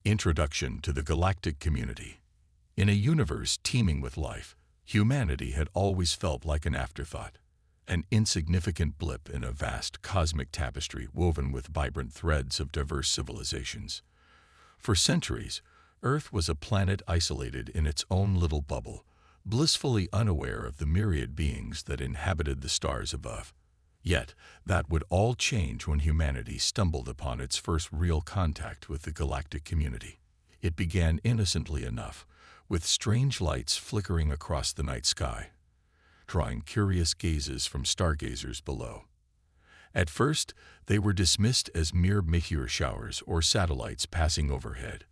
Introduction to the galactic community. In a universe teeming with life, humanity had always felt like an afterthought, an insignificant blip in a vast cosmic tapestry woven with vibrant threads of diverse civilizations. For centuries, Earth was a planet isolated in its own little bubble, blissfully unaware of the myriad beings that inhabited the stars above. Yet, that would all change when humanity stumbled upon its first real contact with the galactic community. It began innocently enough, with strange lights flickering across the night sky, drawing curious gazes from stargazers below. At first, they were dismissed as mere meteor showers or satellites passing overhead.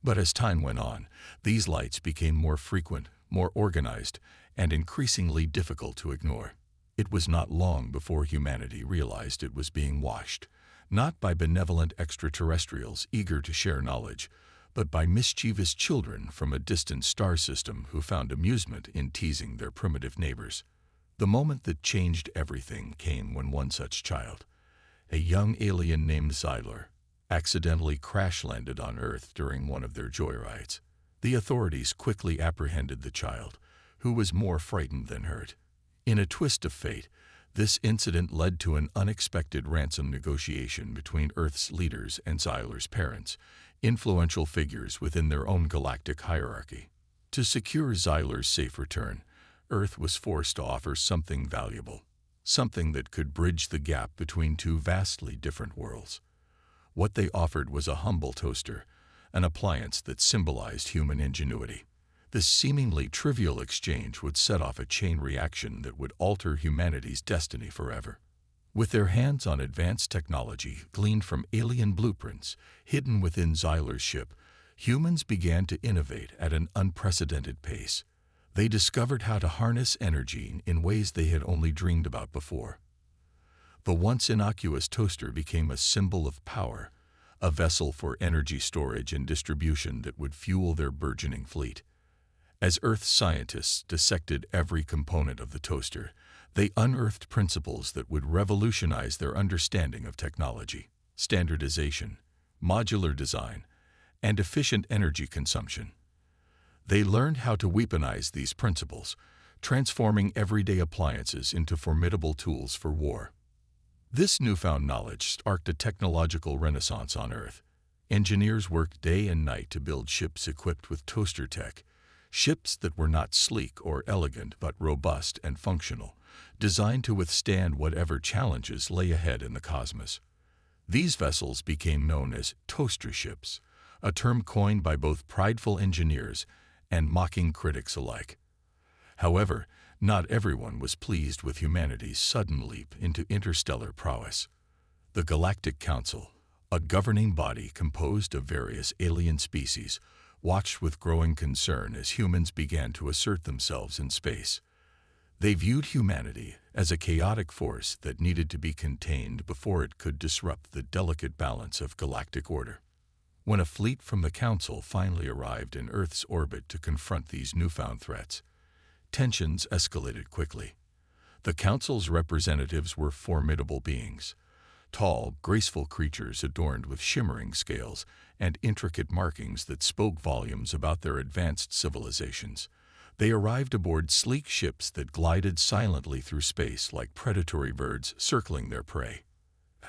But as time went on, these lights became more frequent, more organized, and increasingly difficult to ignore. It was not long before humanity realized it was being watched, not by benevolent extraterrestrials eager to share knowledge, but by mischievous children from a distant star system who found amusement in teasing their primitive neighbors. The moment that changed everything came when one such child, a young alien named Xylor, accidentally crash-landed on Earth during one of their joyrides. The authorities quickly apprehended the child, who was more frightened than hurt. In a twist of fate, this incident led to an unexpected ransom negotiation between Earth's leaders and Xylor's parents, influential figures within their own galactic hierarchy. To secure Xylor's safe return, Earth was forced to offer something valuable, something that could bridge the gap between two vastly different worlds. What they offered was a humble toaster, an appliance that symbolized human ingenuity. This seemingly trivial exchange would set off a chain reaction that would alter humanity's destiny forever. With their hands on advanced technology gleaned from alien blueprints hidden within Xylor's ship, humans began to innovate at an unprecedented pace. They discovered how to harness energy in ways they had only dreamed about before. The once innocuous toaster became a symbol of power, a vessel for energy storage and distribution that would fuel their burgeoning fleet. As Earth scientists dissected every component of the toaster, they unearthed principles that would revolutionize their understanding of technology, standardization, modular design, and efficient energy consumption. They learned how to weaponize these principles, transforming everyday appliances into formidable tools for war. This newfound knowledge sparked a technological renaissance on Earth. Engineers worked day and night to build ships equipped with toaster tech, ships that were not sleek or elegant but robust and functional, designed to withstand whatever challenges lay ahead in the cosmos. These vessels became known as toaster ships, a term coined by both prideful engineers and mocking critics alike. However, not everyone was pleased with humanity's sudden leap into interstellar prowess. The Galactic Council, a governing body composed of various alien species, watched with growing concern as humans began to assert themselves in space. They viewed humanity as a chaotic force that needed to be contained before it could disrupt the delicate balance of galactic order. When a fleet from the Council finally arrived in Earth's orbit to confront these newfound threats, tensions escalated quickly. The Council's representatives were formidable beings, tall, graceful creatures adorned with shimmering scales and intricate markings that spoke volumes about their advanced civilizations. They arrived aboard sleek ships that glided silently through space like predatory birds circling their prey.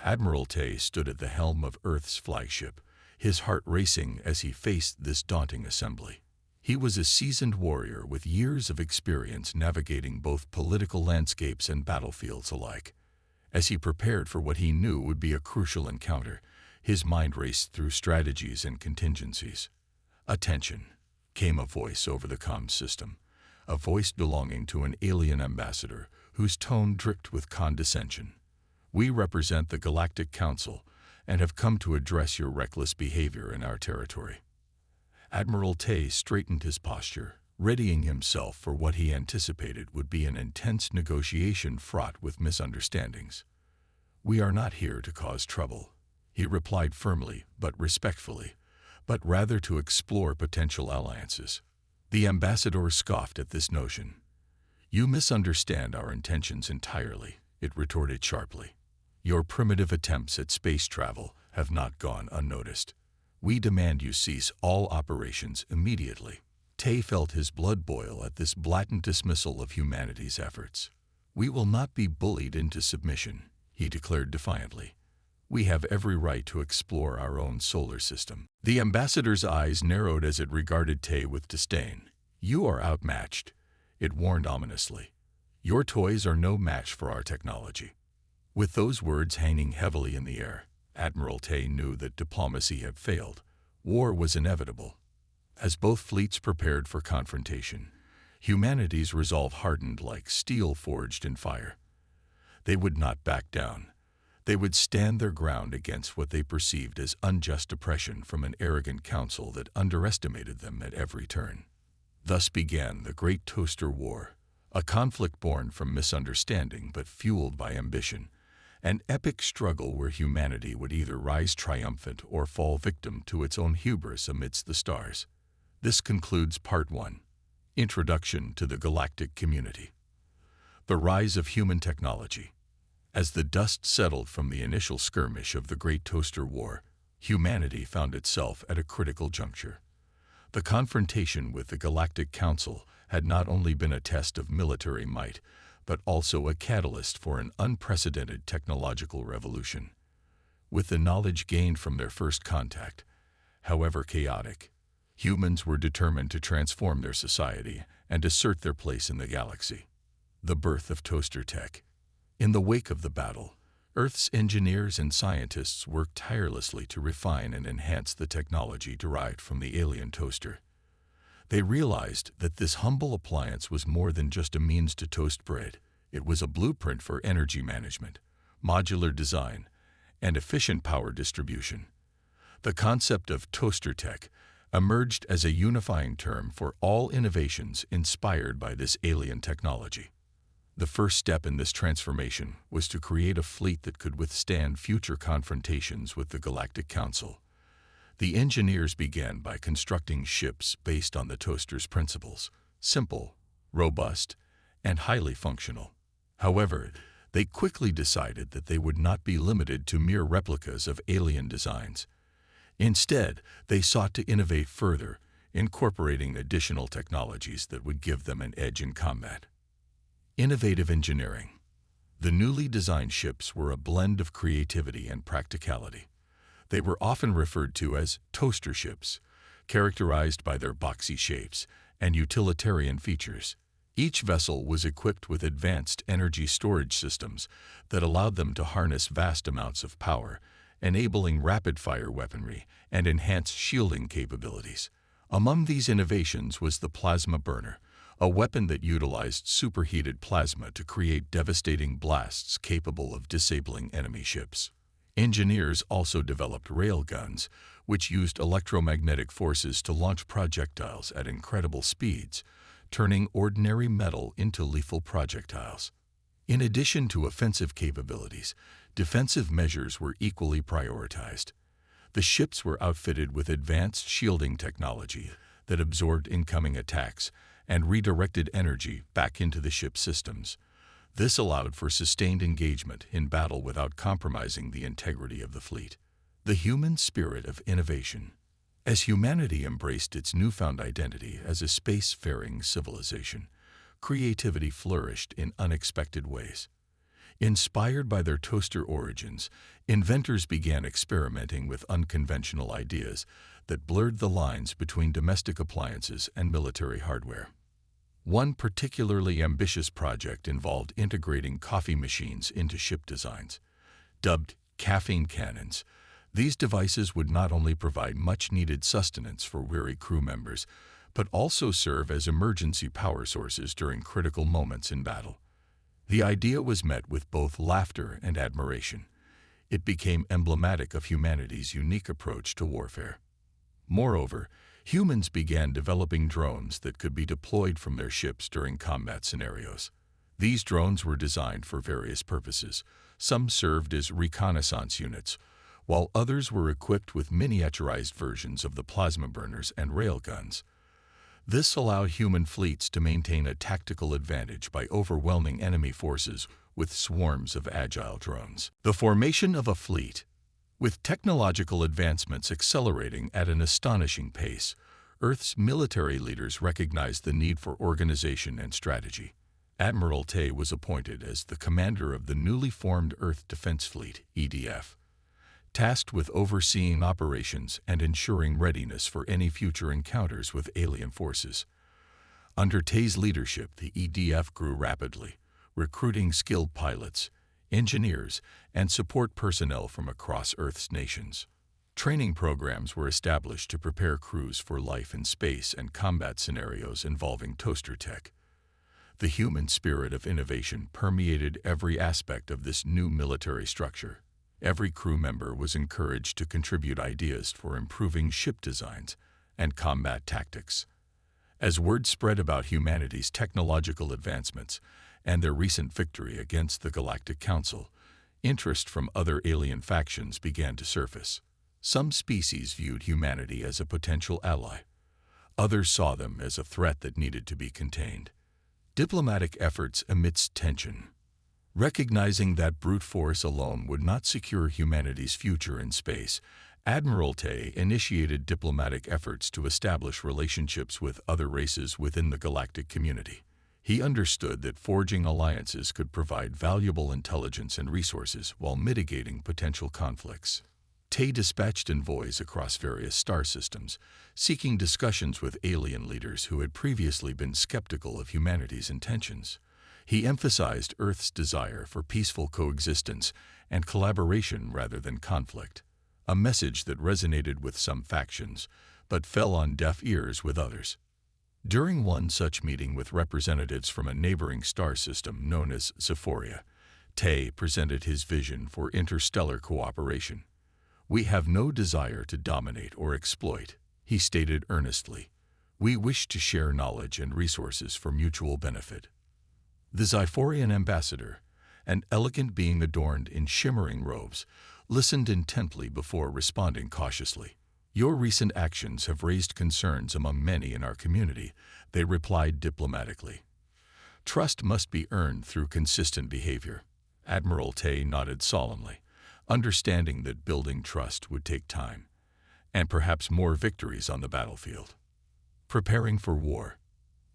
Admiral Tay stood at the helm of Earth's flagship, his heart racing as he faced this daunting assembly. He was a seasoned warrior with years of experience navigating both political landscapes and battlefields alike. As he prepared for what he knew would be a crucial encounter, his mind raced through strategies and contingencies. "Attention," came a voice over the comm system, a voice belonging to an alien ambassador whose tone dripped with condescension. "We represent the Galactic Council and have come to address your reckless behavior in our territory." Admiral Tay straightened his posture, readying himself for what he anticipated would be an intense negotiation fraught with misunderstandings. "We are not here to cause trouble," he replied firmly but respectfully, "but rather to explore potential alliances." The ambassador scoffed at this notion. "You misunderstand our intentions entirely," it retorted sharply. "Your primitive attempts at space travel have not gone unnoticed. We demand you cease all operations immediately. Tay felt his blood boil at this blatant dismissal of humanity's efforts. We will not be bullied into submission, he declared defiantly. We have every right to explore our own solar system. The ambassador's eyes narrowed as it regarded Tay with disdain. You are outmatched, it warned ominously. Your toys are no match for our technology. With those words hanging heavily in the air, Admiral Tay knew that diplomacy had failed. War was inevitable. As both fleets prepared for confrontation, humanity's resolve hardened like steel forged in fire. They would not back down. They would stand their ground against what they perceived as unjust oppression from an arrogant council that underestimated them at every turn. Thus began the Great Toaster War, a conflict born from misunderstanding but fueled by ambition, an epic struggle where humanity would either rise triumphant or fall victim to its own hubris amidst the stars. This concludes Part 1, Introduction to the Galactic Community. The Rise of Human Technology. As the dust settled from the initial skirmish of the Great Toaster War, humanity found itself at a critical juncture. The confrontation with the Galactic Council had not only been a test of military might, but also a catalyst for an unprecedented technological revolution. With the knowledge gained from their first contact, however chaotic, humans were determined to transform their society and assert their place in the galaxy. The birth of toaster tech. In the wake of the battle, Earth's engineers and scientists worked tirelessly to refine and enhance the technology derived from the alien toaster. They realized that this humble appliance was more than just a means to toast bread. It was a blueprint for energy management, modular design, and efficient power distribution. The concept of toaster tech emerged as a unifying term for all innovations inspired by this alien technology. The first step in this transformation was to create a fleet that could withstand future confrontations with the Galactic Council. The engineers began by constructing ships based on the toaster's principles, simple, robust, and highly functional. However, they quickly decided that they would not be limited to mere replicas of alien designs. Instead, they sought to innovate further, incorporating additional technologies that would give them an edge in combat. Innovative engineering. The newly designed ships were a blend of creativity and practicality. They were often referred to as toaster ships, characterized by their boxy shapes and utilitarian features. Each vessel was equipped with advanced energy storage systems that allowed them to harness vast amounts of power, enabling rapid-fire weaponry and enhanced shielding capabilities. Among these innovations was the plasma burner, a weapon that utilized superheated plasma to create devastating blasts capable of disabling enemy ships. Engineers also developed railguns, which used electromagnetic forces to launch projectiles at incredible speeds, turning ordinary metal into lethal projectiles. In addition to offensive capabilities, defensive measures were equally prioritized. The ships were outfitted with advanced shielding technology that absorbed incoming attacks and redirected energy back into the ship's systems. This allowed for sustained engagement in battle without compromising the integrity of the fleet. The human spirit of innovation. As humanity embraced its newfound identity as a space-faring civilization, creativity flourished in unexpected ways. Inspired by their toaster origins, inventors began experimenting with unconventional ideas that blurred the lines between domestic appliances and military hardware. One particularly ambitious project involved integrating coffee machines into ship designs. Dubbed caffeine cannons, these devices would not only provide much-needed sustenance for weary crew members, but also serve as emergency power sources during critical moments in battle. The idea was met with both laughter and admiration. It became emblematic of humanity's unique approach to warfare. Moreover, humans began developing drones that could be deployed from their ships during combat scenarios. These drones were designed for various purposes. Some served as reconnaissance units, while others were equipped with miniaturized versions of the plasma burners and railguns. This allowed human fleets to maintain a tactical advantage by overwhelming enemy forces with swarms of agile drones. The formation of a fleet. With technological advancements accelerating at an astonishing pace, Earth's military leaders recognized the need for organization and strategy. Admiral Tay was appointed as the commander of the newly formed Earth Defense Fleet, EDF, tasked with overseeing operations and ensuring readiness for any future encounters with alien forces. Under Tay's leadership, the EDF grew rapidly, recruiting skilled pilots, engineers, and support personnel from across Earth's nations. Training programs were established to prepare crews for life in space and combat scenarios involving toaster tech. The human spirit of innovation permeated every aspect of this new military structure. Every crew member was encouraged to contribute ideas for improving ship designs and combat tactics. As word spread about humanity's technological advancements and their recent victory against the Galactic Council, interest from other alien factions began to surface. Some species viewed humanity as a potential ally. Others saw them as a threat that needed to be contained. Diplomatic efforts amidst tension. Recognizing that brute force alone would not secure humanity's future in space, Admiral Tay initiated diplomatic efforts to establish relationships with other races within the galactic community. He understood that forging alliances could provide valuable intelligence and resources while mitigating potential conflicts. Tay dispatched envoys across various star systems, seeking discussions with alien leaders who had previously been skeptical of humanity's intentions. He emphasized Earth's desire for peaceful coexistence and collaboration rather than conflict, a message that resonated with some factions but fell on deaf ears with others. During one such meeting with representatives from a neighboring star system known as Sephoria, Tay presented his vision for interstellar cooperation. "We have no desire to dominate or exploit," he stated earnestly. "We wish to share knowledge and resources for mutual benefit." The Xiphorian ambassador, an elegant being adorned in shimmering robes, listened intently before responding cautiously. "Your recent actions have raised concerns among many in our community," they replied diplomatically. "Trust must be earned through consistent behavior." Admiral Tay nodded solemnly, understanding that building trust would take time, and perhaps more victories on the battlefield. Preparing for war.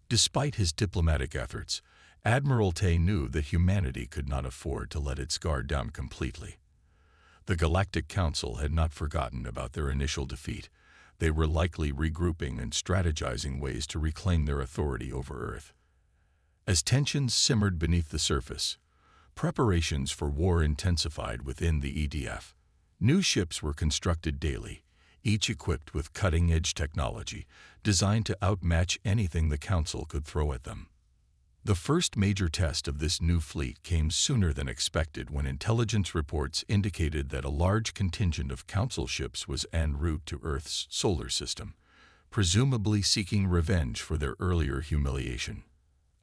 Despite his diplomatic efforts, Admiral Tay knew that humanity could not afford to let its guard down completely. The Galactic Council had not forgotten about their initial defeat. They were likely regrouping and strategizing ways to reclaim their authority over Earth. As tensions simmered beneath the surface, preparations for war intensified within the EDF. New ships were constructed daily, each equipped with cutting-edge technology designed to outmatch anything the Council could throw at them. The first major test of this new fleet came sooner than expected when intelligence reports indicated that a large contingent of Council ships was en route to Earth's solar system, presumably seeking revenge for their earlier humiliation.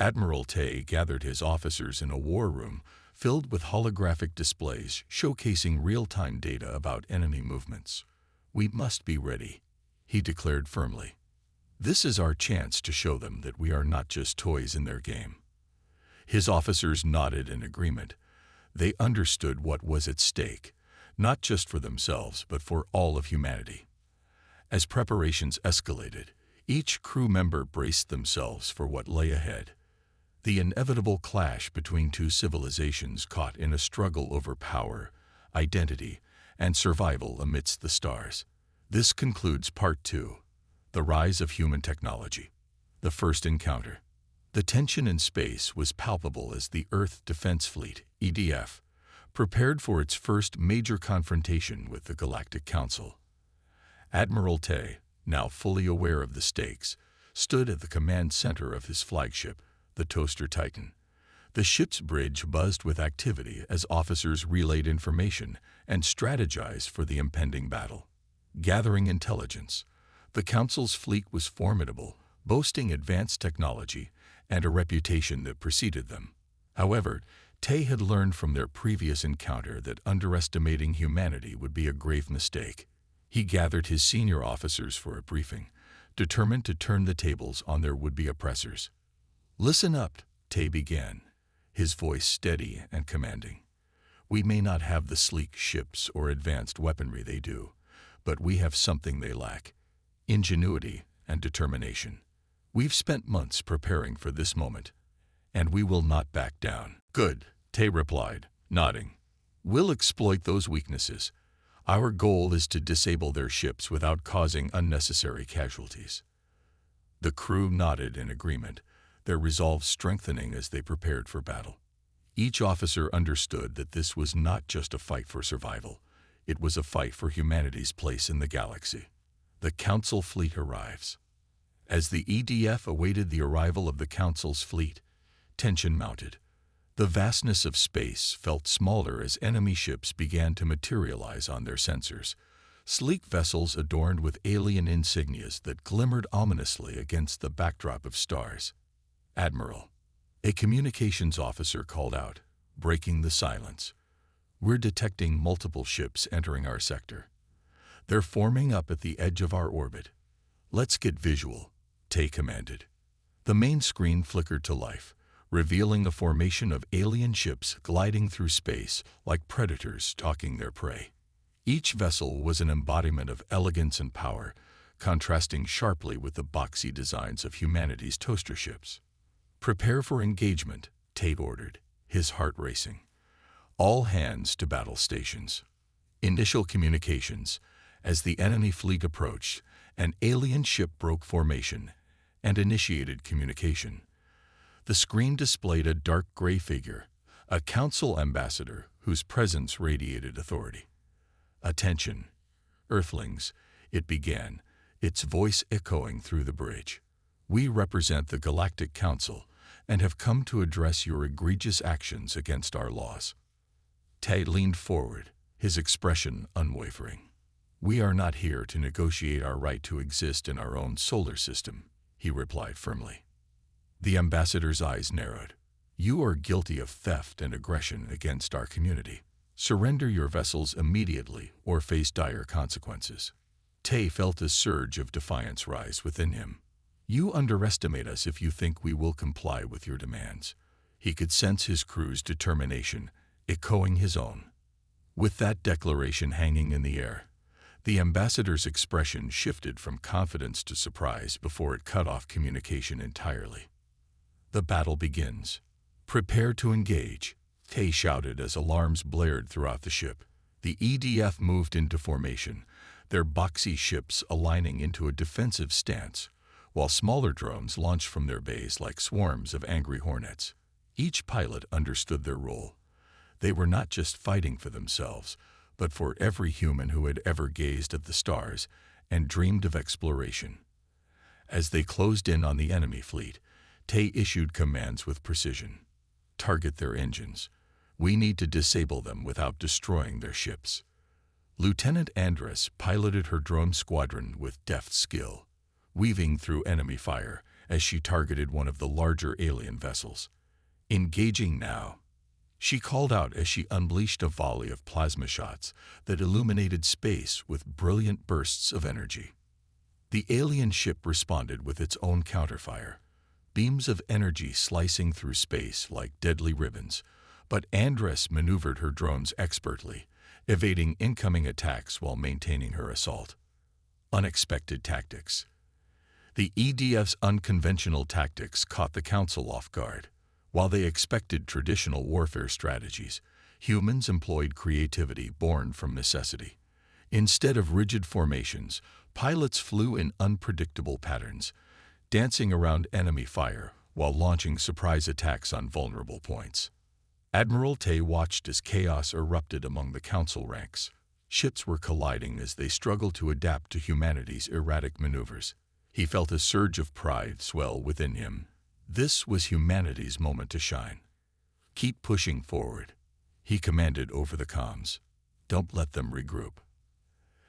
Admiral Tay gathered his officers in a war room filled with holographic displays showcasing real-time data about enemy movements. "We must be ready," he declared firmly. "This is our chance to show them that we are not just toys in their game." His officers nodded in agreement. They understood what was at stake, not just for themselves, but for all of humanity. As preparations escalated, each crew member braced themselves for what lay ahead. The inevitable clash between two civilizations caught in a struggle over power, identity, and survival amidst the stars. This concludes Part 2. The Rise of Human Technology. The First Encounter. The tension in space was palpable as the Earth Defense Fleet, EDF, prepared for its first major confrontation with the Galactic Council. Admiral Tay, now fully aware of the stakes, stood at the command center of his flagship, the Toaster Titan. The ship's bridge buzzed with activity as officers relayed information and strategized for the impending battle. Gathering intelligence. The Council's fleet was formidable, boasting advanced technology and a reputation that preceded them. However, Tay had learned from their previous encounter that underestimating humanity would be a grave mistake. He gathered his senior officers for a briefing, determined to turn the tables on their would-be oppressors. "Listen up," Tay began, his voice steady and commanding. We may not have the sleek ships or advanced weaponry they do, but we have something they lack: ingenuity and determination. We've spent months preparing for this moment, and we will not back down." "Good," Tay replied, nodding. "We'll exploit those weaknesses. Our goal is to disable their ships without causing unnecessary casualties." The crew nodded in agreement, their resolve strengthening as they prepared for battle. Each officer understood that this was not just a fight for survival, it was a fight for humanity's place in the galaxy. The Council fleet arrives. As the EDF awaited the arrival of the Council's fleet, tension mounted. The vastness of space felt smaller as enemy ships began to materialize on their sensors, sleek vessels adorned with alien insignias that glimmered ominously against the backdrop of stars. "Admiral," a communications officer called out, breaking the silence. "We're detecting multiple ships entering our sector. They're forming up at the edge of our orbit. Let's get visual," Tay commanded. The main screen flickered to life, revealing a formation of alien ships gliding through space like predators stalking their prey. Each vessel was an embodiment of elegance and power, contrasting sharply with the boxy designs of humanity's toaster ships. "Prepare for engagement," Tate ordered, his heart racing. "All hands to battle stations." Initial communications. As the enemy fleet approached, an alien ship broke formation and initiated communication. The screen displayed a dark gray figure, a council ambassador whose presence radiated authority. "Attention, Earthlings," it began, its voice echoing through the bridge. "We represent the Galactic Council and have come to address your egregious actions against our laws." Tay leaned forward, his expression unwavering. "We are not here to negotiate our right to exist in our own solar system," he replied firmly. The ambassador's eyes narrowed. "You are guilty of theft and aggression against our community. Surrender your vessels immediately or face dire consequences." Tay felt a surge of defiance rise within him. "You underestimate us if you think we will comply with your demands." He could sense his crew's determination, echoing his own. With that declaration hanging in the air, the ambassador's expression shifted from confidence to surprise before it cut off communication entirely. "The battle begins. Prepare to engage," Tay shouted as alarms blared throughout the ship. The EDF moved into formation, their boxy ships aligning into a defensive stance, while smaller drones launched from their bays like swarms of angry hornets. Each pilot understood their role. They were not just fighting for themselves, but for every human who had ever gazed at the stars and dreamed of exploration. As they closed in on the enemy fleet, Tay issued commands with precision. "Target their engines. We need to disable them without destroying their ships." Lieutenant Andress piloted her drone squadron with deft skill, weaving through enemy fire as she targeted one of the larger alien vessels. "Engaging now," she called out as she unleashed a volley of plasma shots that illuminated space with brilliant bursts of energy. The alien ship responded with its own counterfire, beams of energy slicing through space like deadly ribbons, but Andress maneuvered her drones expertly, evading incoming attacks while maintaining her assault. Unexpected tactics. The EDF's unconventional tactics caught the Council off guard. While they expected traditional warfare strategies, humans employed creativity born from necessity. Instead of rigid formations, pilots flew in unpredictable patterns, dancing around enemy fire while launching surprise attacks on vulnerable points. Admiral Tay watched as chaos erupted among the Council ranks. Ships were colliding as they struggled to adapt to humanity's erratic maneuvers. He felt a surge of pride swell within him. This was humanity's moment to shine. "Keep pushing forward," he commanded over the comms. "Don't let them regroup."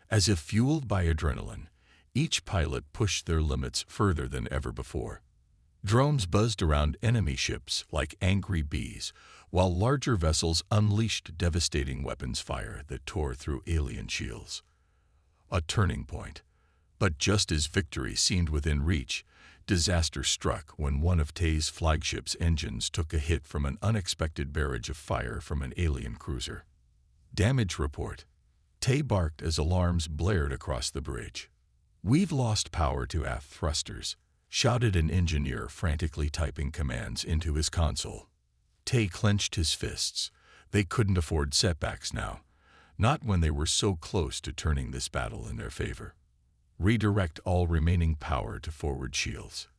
As if fueled by adrenaline, each pilot pushed their limits further than ever before. Drones buzzed around enemy ships like angry bees, while larger vessels unleashed devastating weapons fire that tore through alien shields. A turning point. But just as victory seemed within reach, disaster struck when one of Tay's flagship's engines took a hit from an unexpected barrage of fire from an alien cruiser. Damage report. Tay barked as alarms blared across the bridge. "We've lost power to aft thrusters," shouted an engineer frantically typing commands into his console. Tay clenched his fists. They couldn't afford setbacks now, not when they were so close to turning this battle in their favor. "Redirect all remaining power to forward shields,"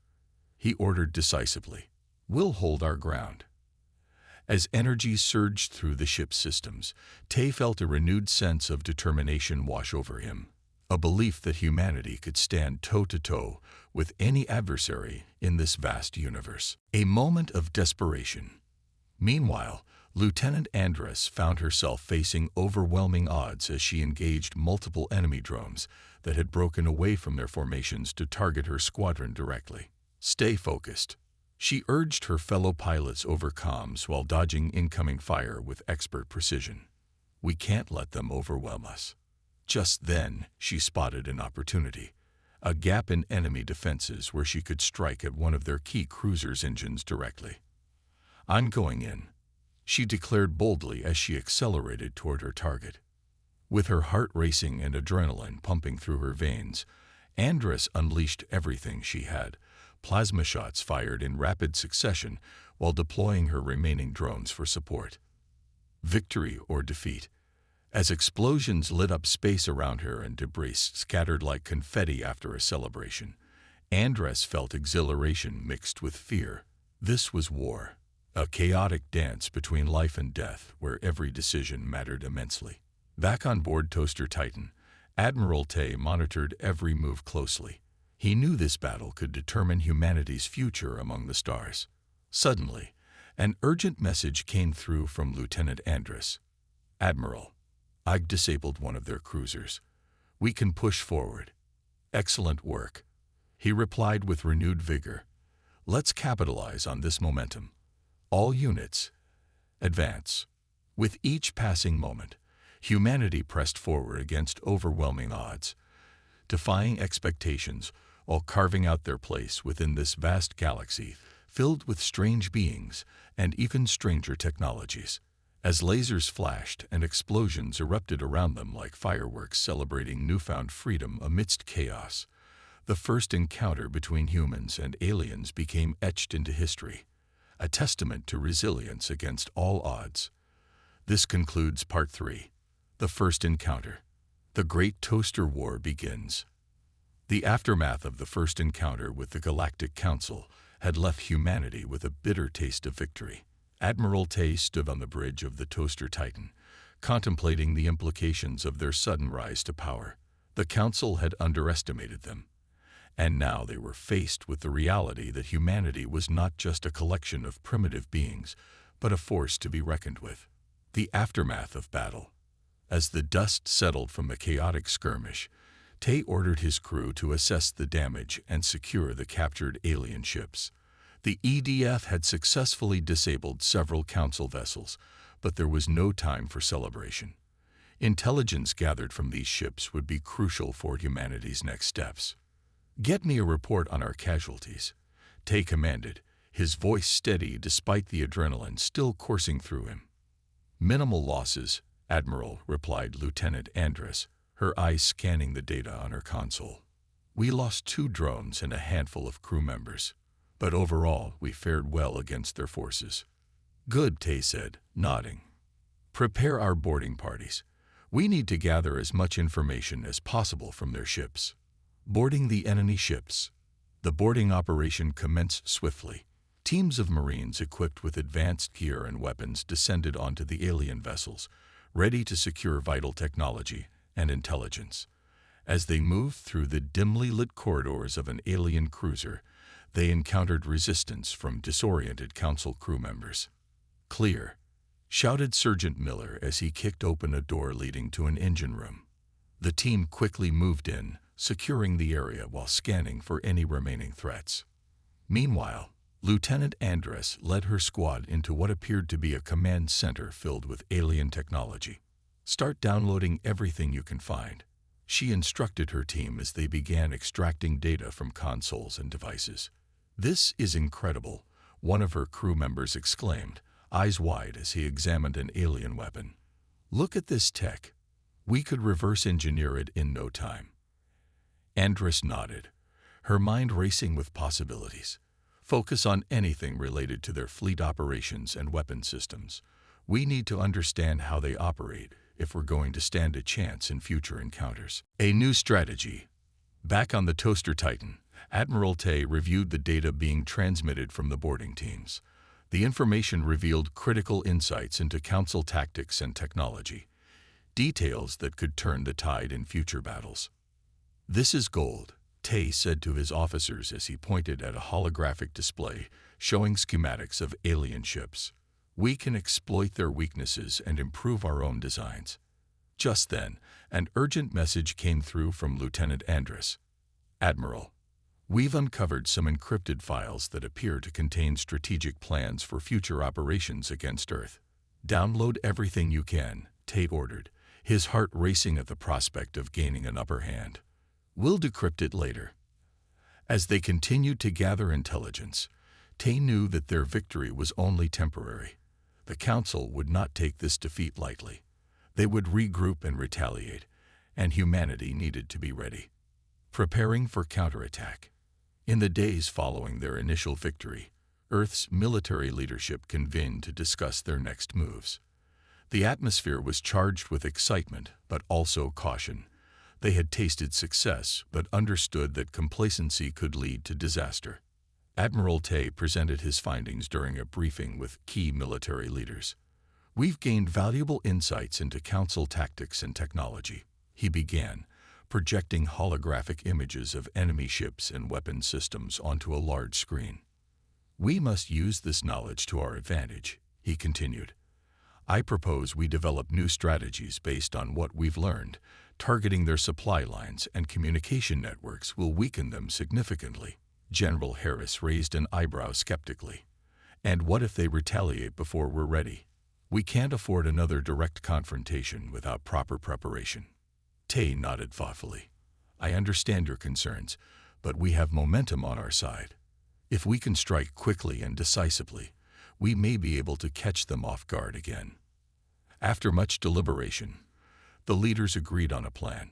he ordered decisively. "We'll hold our ground." As energy surged through the ship's systems, Tay felt a renewed sense of determination wash over him, a belief that humanity could stand toe-to-toe with any adversary in this vast universe. A moment of desperation. Meanwhile, Lieutenant Andress found herself facing overwhelming odds as she engaged multiple enemy drones that had broken away from their formations to target her squadron directly. "Stay focused," she urged her fellow pilots over comms while dodging incoming fire with expert precision. "We can't let them overwhelm us." Just then, she spotted an opportunity, a gap in enemy defenses where she could strike at one of their key cruisers' engines directly. "I'm going in," she declared boldly as she accelerated toward her target. With her heart racing and adrenaline pumping through her veins, Andress unleashed everything she had, plasma shots fired in rapid succession while deploying her remaining drones for support. Victory or defeat. As explosions lit up space around her and debris scattered like confetti after a celebration, Andress felt exhilaration mixed with fear. This was war, a chaotic dance between life and death where every decision mattered immensely. Back on board Toaster Titan, Admiral Tay monitored every move closely. He knew this battle could determine humanity's future among the stars. Suddenly, an urgent message came through from Lieutenant Andress. "Admiral, I've disabled one of their cruisers. We can push forward." "Excellent work," he replied with renewed vigor. "Let's capitalize on this momentum. All units, advance." With each passing moment, humanity pressed forward against overwhelming odds, defying expectations while carving out their place within this vast galaxy filled with strange beings and even stranger technologies. As lasers flashed and explosions erupted around them like fireworks celebrating newfound freedom amidst chaos, the first encounter between humans and aliens became etched into history, a testament to resilience against all odds. This concludes Part 3, The First Encounter. The Great Toaster War begins. The aftermath of the first encounter with the Galactic Council had left humanity with a bitter taste of victory. Admiral Tay stood on the bridge of the Toaster Titan, contemplating the implications of their sudden rise to power. The Council had underestimated them, and now they were faced with the reality that humanity was not just a collection of primitive beings, but a force to be reckoned with. The aftermath of battle. As the dust settled from the chaotic skirmish, Tay ordered his crew to assess the damage and secure the captured alien ships. The EDF had successfully disabled several Council vessels, but there was no time for celebration. Intelligence gathered from these ships would be crucial for humanity's next steps. "Get me a report on our casualties," Tay commanded, his voice steady despite the adrenaline still coursing through him. "Minimal losses, Admiral," replied Lieutenant Andress, her eyes scanning the data on her console. "We lost 2 drones and a handful of crew members, but overall we fared well against their forces." "Good," Tay said, nodding. "Prepare our boarding parties. We need to gather as much information as possible from their ships." Boarding the enemy ships. The boarding operation commenced swiftly. Teams of Marines equipped with advanced gear and weapons descended onto the alien vessels, ready to secure vital technology and intelligence. As they moved through the dimly lit corridors of an alien cruiser, they encountered resistance from disoriented Council crew members. "Clear," shouted Sergeant Miller as he kicked open a door leading to an engine room. The team quickly moved in, securing the area while scanning for any remaining threats. Meanwhile, Lieutenant Andress led her squad into what appeared to be a command center filled with alien technology. "Start downloading everything you can find," she instructed her team as they began extracting data from consoles and devices. "This is incredible," one of her crew members exclaimed, eyes wide as he examined an alien weapon. Look at this tech. We could reverse engineer it in no time. Andress nodded, her mind racing with possibilities. Focus on anything related to their fleet operations and weapon systems. We need to understand how they operate if we're going to stand a chance in future encounters. A new strategy. Back on the Toaster Titan, Admiral Tay reviewed the data being transmitted from the boarding teams. The information revealed critical insights into Council tactics and technology, details that could turn the tide in future battles. "This is gold," Tay said to his officers as he pointed at a holographic display showing schematics of alien ships. "We can exploit their weaknesses and improve our own designs." Just then, an urgent message came through from Lieutenant Andress. "Admiral, we've uncovered some encrypted files that appear to contain strategic plans for future operations against Earth. Download everything you can," Tay ordered, his heart racing at the prospect of gaining an upper hand. "We'll decrypt it later." As they continued to gather intelligence, Tay knew that their victory was only temporary. The Council would not take this defeat lightly. They would regroup and retaliate, and humanity needed to be ready. Preparing for counterattack. In the days following their initial victory, Earth's military leadership convened to discuss their next moves. The atmosphere was charged with excitement, but also caution. They had tasted success, but understood that complacency could lead to disaster. Admiral Tay presented his findings during a briefing with key military leaders. "We've gained valuable insights into Council tactics and technology," he began, projecting holographic images of enemy ships and weapon systems onto a large screen. "We must use this knowledge to our advantage," he continued. "I propose we develop new strategies based on what we've learned. Targeting their supply lines and communication networks will weaken them significantly." General Harris raised an eyebrow skeptically. "And what if they retaliate before we're ready? We can't afford another direct confrontation without proper preparation." Tay nodded thoughtfully. "I understand your concerns, but we have momentum on our side. If we can strike quickly and decisively, we may be able to catch them off guard again." After much deliberation, the leaders agreed on a plan.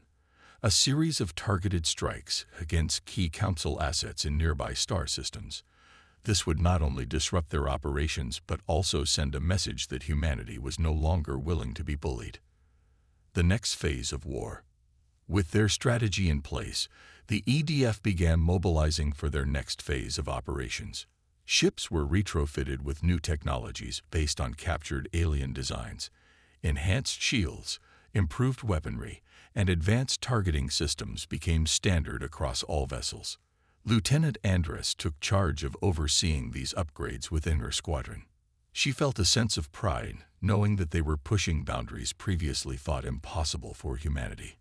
A series of targeted strikes against key Council assets in nearby star systems. This would not only disrupt their operations but also send a message that humanity was no longer willing to be bullied. The next phase of war. With their strategy in place, the EDF began mobilizing for their next phase of operations. Ships were retrofitted with new technologies based on captured alien designs. Enhanced shields, improved weaponry, and advanced targeting systems became standard across all vessels. Lieutenant Andress took charge of overseeing these upgrades within her squadron. She felt a sense of pride, knowing that they were pushing boundaries previously thought impossible for humanity.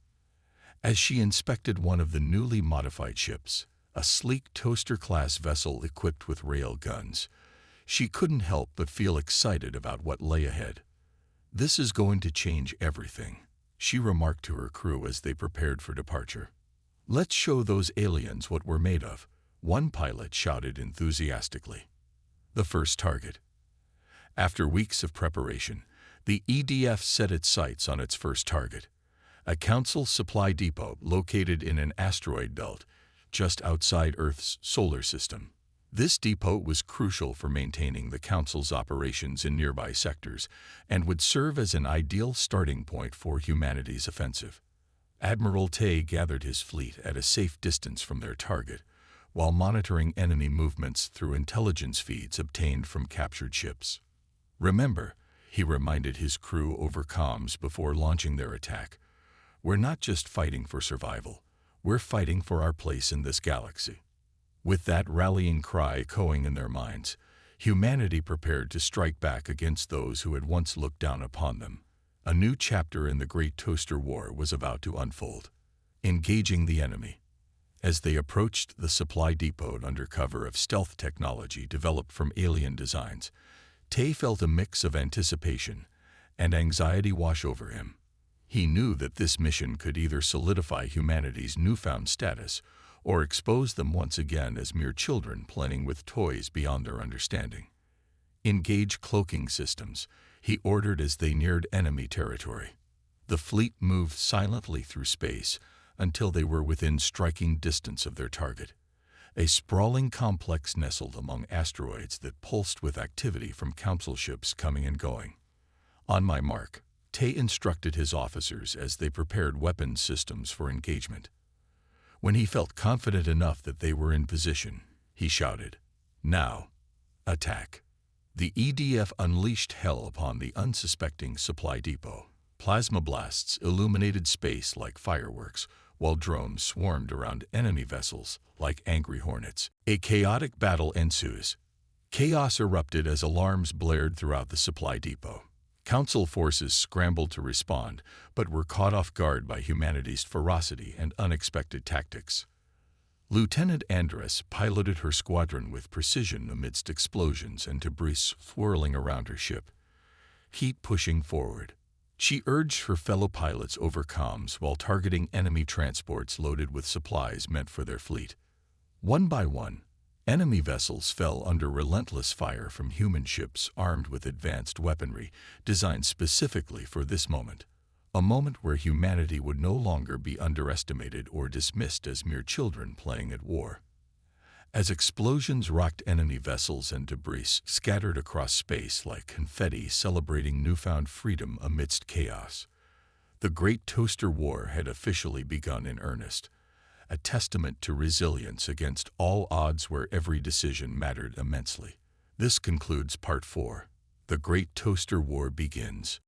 As she inspected one of the newly modified ships, a sleek toaster-class vessel equipped with rail guns, she couldn't help but feel excited about what lay ahead. "This is going to change everything," she remarked to her crew as they prepared for departure. "Let's show those aliens what we're made of," one pilot shouted enthusiastically. The first target. After weeks of preparation, the EDF set its sights on its first target, a Council supply depot located in an asteroid belt just outside Earth's solar system. This depot was crucial for maintaining the Council's operations in nearby sectors and would serve as an ideal starting point for humanity's offensive. Admiral Tay gathered his fleet at a safe distance from their target, while monitoring enemy movements through intelligence feeds obtained from captured ships. "Remember," he reminded his crew over comms before launching their attack, "we're not just fighting for survival, we're fighting for our place in this galaxy." With that rallying cry echoing in their minds, humanity prepared to strike back against those who had once looked down upon them. A new chapter in the Great Toaster War was about to unfold. Engaging the enemy. As they approached the supply depot under cover of stealth technology developed from alien designs, Tay felt a mix of anticipation and anxiety wash over him. He knew that this mission could either solidify humanity's newfound status or expose them once again as mere children playing with toys beyond their understanding. Engage cloaking systems, he ordered as they neared enemy territory. The fleet moved silently through space until they were within striking distance of their target, a sprawling complex nestled among asteroids that pulsed with activity from council ships coming and going. On my mark, Tay instructed his officers as they prepared weapons systems for engagement. When he felt confident enough that they were in position, he shouted, "Now, attack." The EDF unleashed hell upon the unsuspecting supply depot. Plasma blasts illuminated space like fireworks, while drones swarmed around enemy vessels like angry hornets. A chaotic battle ensues. Chaos erupted as alarms blared throughout the supply depot. Council forces scrambled to respond, but were caught off guard by humanity's ferocity and unexpected tactics. Lieutenant Andress piloted her squadron with precision amidst explosions and debris swirling around her ship, heat pushing forward. She urged her fellow pilots over comms while targeting enemy transports loaded with supplies meant for their fleet. One by one, enemy vessels fell under relentless fire from human ships armed with advanced weaponry designed specifically for this moment, a moment where humanity would no longer be underestimated or dismissed as mere children playing at war. As explosions rocked enemy vessels and debris scattered across space like confetti celebrating newfound freedom amidst chaos, the Great Toaster War had officially begun in earnest, a testament to resilience against all odds where every decision mattered immensely. This concludes Part 4. The Great Toaster War begins.